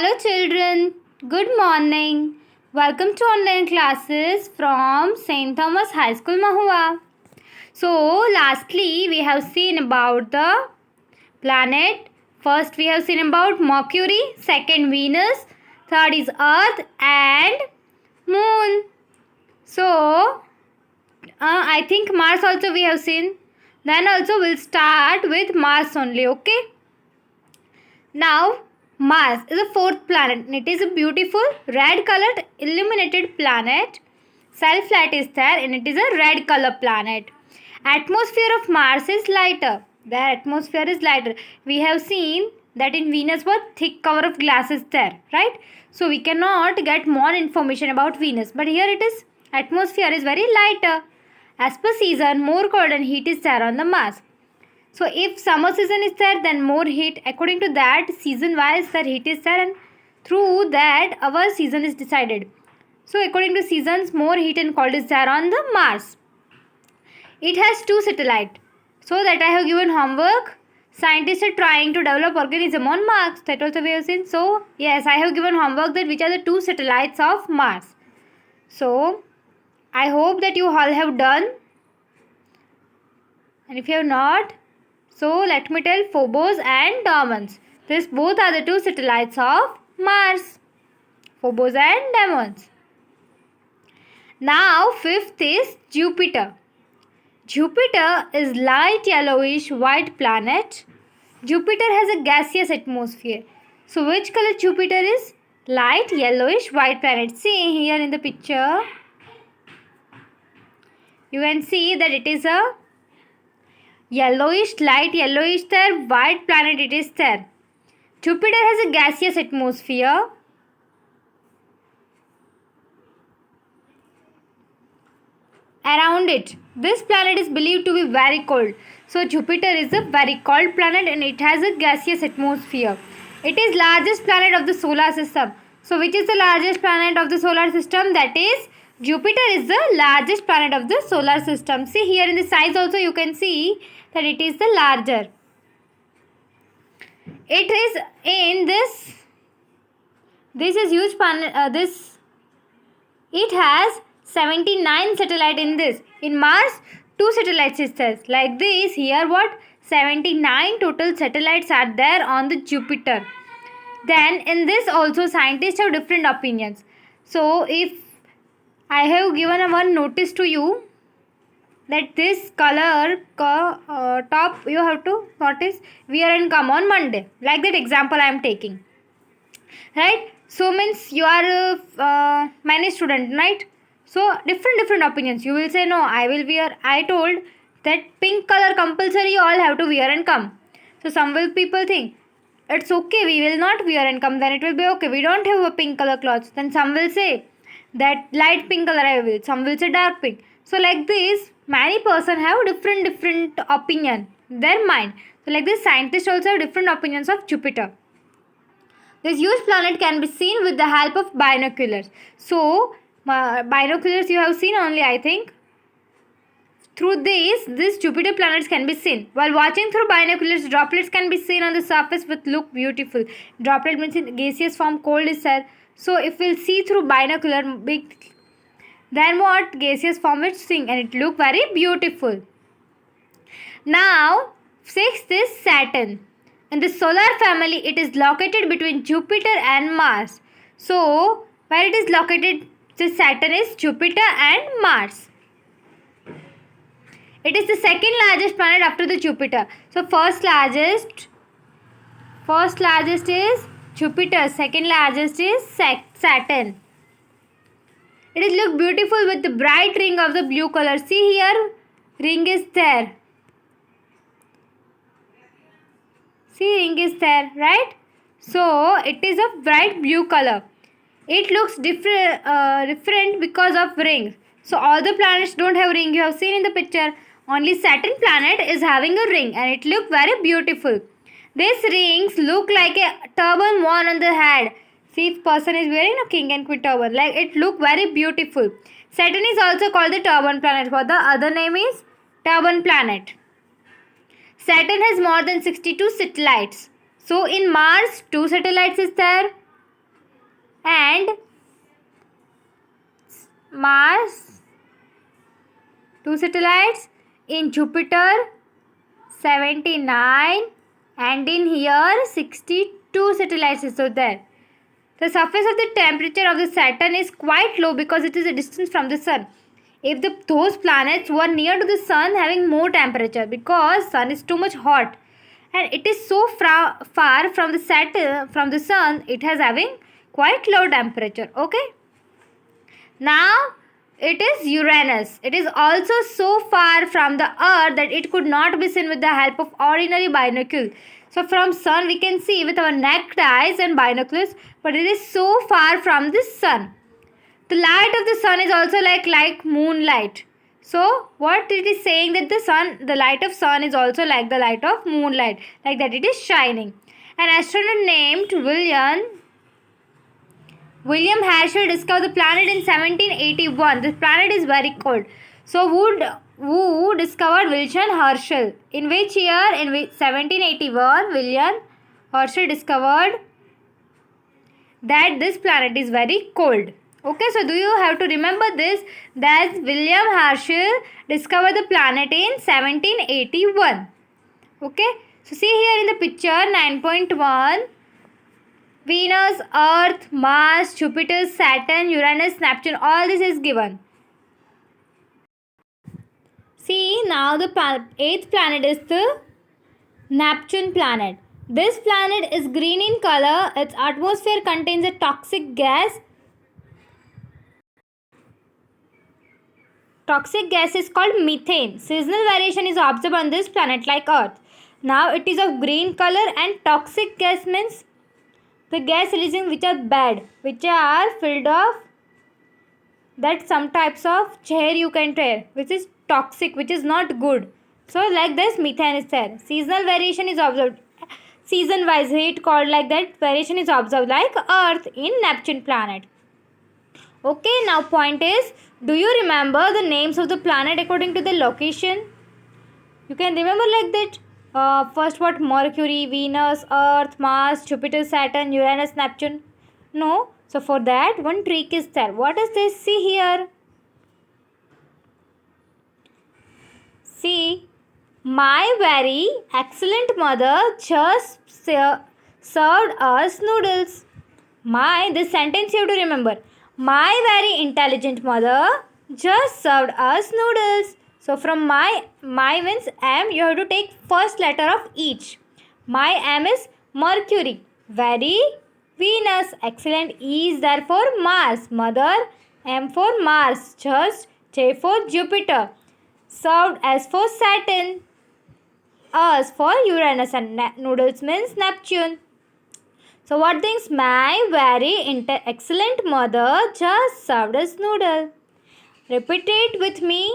Hello children, good morning. Welcome to online classes from St. Thomas High School Mahua. So lastly we have seen about the planet. First we have seen about Mercury, second Venus, third is Earth and Moon. So I think Mars also we have seen. Then also we'll start with Mars only, okay? Now Mars is the fourth planet. It is a beautiful red colored illuminated planet. Self light is there and it is a red color planet. Atmosphere of Mars is lighter. The atmosphere is lighter. We have seen that in Venus was thick cover of glass is there, right? So we cannot get more information about Venus. But here it is, atmosphere is very lighter. As per season, more cold and heat is there on the Mars. So if summer season is there, then more heat. According to that, season wise the heat is there, and through that our season is decided. So according to seasons, more heat and cold is there on the Mars. It has two satellites. So that I have given homework. Scientists are trying to develop organism on Mars. That also we have seen. So yes, I have given homework that which are the two satellites of Mars. So I hope that you all have done. And if you have not, so let me tell Phobos and Deimos. These both are the two satellites of Mars. Phobos and Deimos. Now fifth is Jupiter. Jupiter is light yellowish white planet. Jupiter has a gaseous atmosphere. So which color Jupiter is? Light yellowish white planet. See here in the picture. You can see that it is a yellowish, light yellowish there, white planet it is there. Jupiter has a gaseous atmosphere. Around it, this planet is believed to be very cold. So Jupiter is a very cold planet and it has a gaseous atmosphere. It is largest planet of the solar system. So which is the largest planet of the solar system? That is Jupiter is the largest planet of the solar system. See here in the size also you can see that it is the larger. It is in this is huge planet. It has 79 satellite in this. In Mars, 2 satellites is there. Like this, here what? 79 total satellites are there on the Jupiter. Then in this also scientists have different opinions. So if I have given one notice to you that this color top you have to notice wear and come on Monday. Like that example I am taking. Right? So means you are many student, right? So different opinions. You will say no, I will wear. I told that pink color compulsory all have to wear and come. So some will people think it's okay, we will not wear and come, then it will be okay. We don't have a pink color clothes. Then some will say that light pink color I will. Some will say dark pink. So like this, many person have different opinion in their mind. So like this, scientists also have different opinions of Jupiter. This huge planet can be seen with the help of binoculars. So binoculars you have seen only, I think. Through this Jupiter planets can be seen. While watching through binoculars, droplets can be seen on the surface which look beautiful. Droplet means in gaseous form, cold is there. So if we'll see through binocular, then what? Gaseous form will sing and it look very beautiful. Now sixth is Saturn. In the solar family, it is located between Jupiter and Mars. So where it is located, this Saturn is Jupiter and Mars. It is the second largest planet after the Jupiter. So first largest is Jupiter. Second largest is Saturn. It is look beautiful with the bright ring of the blue color. See here, ring is there. See, ring is there, right? So it is of bright blue color. It looks different because of rings. So all the planets don't have ring. You have seen in the picture. Only Saturn planet is having a ring and it looks very beautiful. These rings look like a turban worn on the head. See if person is wearing a king and queen turban. Like it look very beautiful. Saturn is also called the turban planet. For the other name is turban planet. Saturn has more than 62 satellites. So in Mars, 2 satellites is there. and Mars 2 satellites, in Jupiter 79, and in here 62 satellites is there. The surface of the temperature of the Saturn is quite low because it is a distance from the sun. If those planets were near to the sun, having more temperature because sun is too much hot, and it is so far from the Saturn, from the sun, it has having quite low temperature. Okay. Now it is Uranus. It is also so far from the earth that it could not be seen with the help of ordinary binocle. So from sun we can see with our naked eyes and binoculars, but it is so far from the sun. The light of the sun is also like moonlight. So what it is saying, that the light of sun is also like the light of moonlight, like that it is shining. An astronaut named William Herschel discovered the planet in 1781. This planet is very cold. So who discovered William Herschel? In which year? In 1781, William Herschel discovered that this planet is very cold. Okay, so do you have to remember this, that William Herschel discovered the planet in 1781. Okay, so see here in the picture 9.1. Venus, Earth, Mars, Jupiter, Saturn, Uranus, Neptune, all this is given. See, now the 8th planet is the Neptune planet. This planet is green in color. Its atmosphere contains a toxic gas. Toxic gas is called methane. Seasonal variation is observed on this planet like Earth. Now it is of green color, and toxic gas means the gas releasing which are bad, which are filled of that some types of air you can tear, which is toxic, which is not good. So like this methane is there. Seasonal variation is observed. Season wise heat called like that variation is observed like Earth in Neptune planet. Okay, now point is, do you remember the names of the planet according to the location? You can remember like that. First what? Mercury, Venus, Earth, Mars, Jupiter, Saturn, Uranus, Neptune. No. So for that one trick is there. What is this? See here. See. My very excellent mother just served us noodles. This sentence you have to remember. My very intelligent mother just served us noodles. So from my means M, you have to take first letter of each. My M is Mercury. Very, Venus. Excellent. E is there for Mars. Mother. M for Mars. Just. J for Jupiter. Served S for Saturn. Us for Uranus, and noodles means Neptune. So what things? My very excellent mother just served us noodle. Repeat it with me.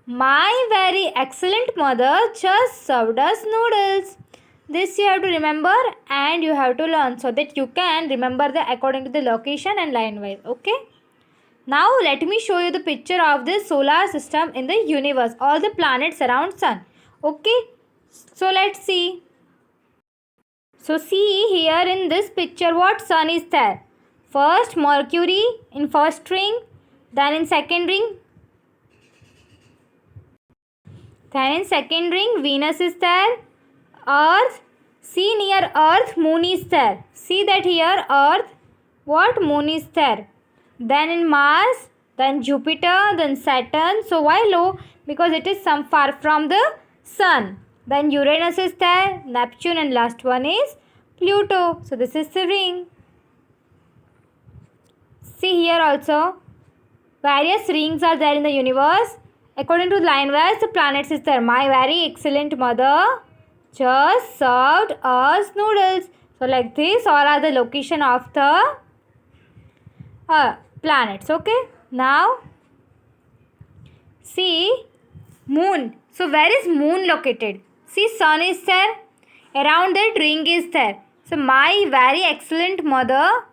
My very excellent mother just served us noodles. This you have to remember and you have to learn so that you can remember the according to the location and line wise. Okay. Now let me show you the picture of the solar system in the universe. All the planets around sun. Okay. So let's see. So see here in this picture what sun is there. First Mercury in first ring. Then in second ring. Venus is there. Earth. See near Earth moon is there. See that here Earth. What? Moon is there. Then in Mars. Then Jupiter. Then Saturn. So why low? Because it is some far from the sun. Then Uranus is there. Neptune, and last one is Pluto. So this is the ring. See here also. Various rings are there in the universe. According to line wise, the planets is there. My very excellent mother just served us noodles. So like this, all are the location of the planets. Okay. Now, see moon. So where is moon located? See, sun is there. Around that ring is there. So my very excellent mother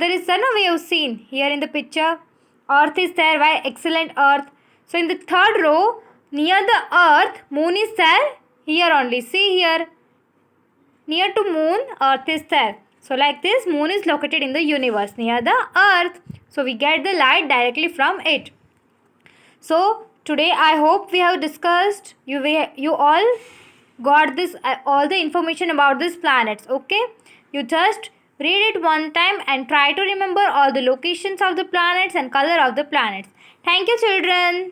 is there. No, we have seen here in the picture. Earth is there. Why? Excellent Earth. So in the third row, near the Earth, moon is there. Here only. See here. Near to moon, Earth is there. So like this, moon is located in the universe near the earth. So we get the light directly from it. So today I hope we have discussed, you all got this all the information about these planets. Okay, you just read it one time and try to remember all the locations of the planets and color of the planets. Thank you, children.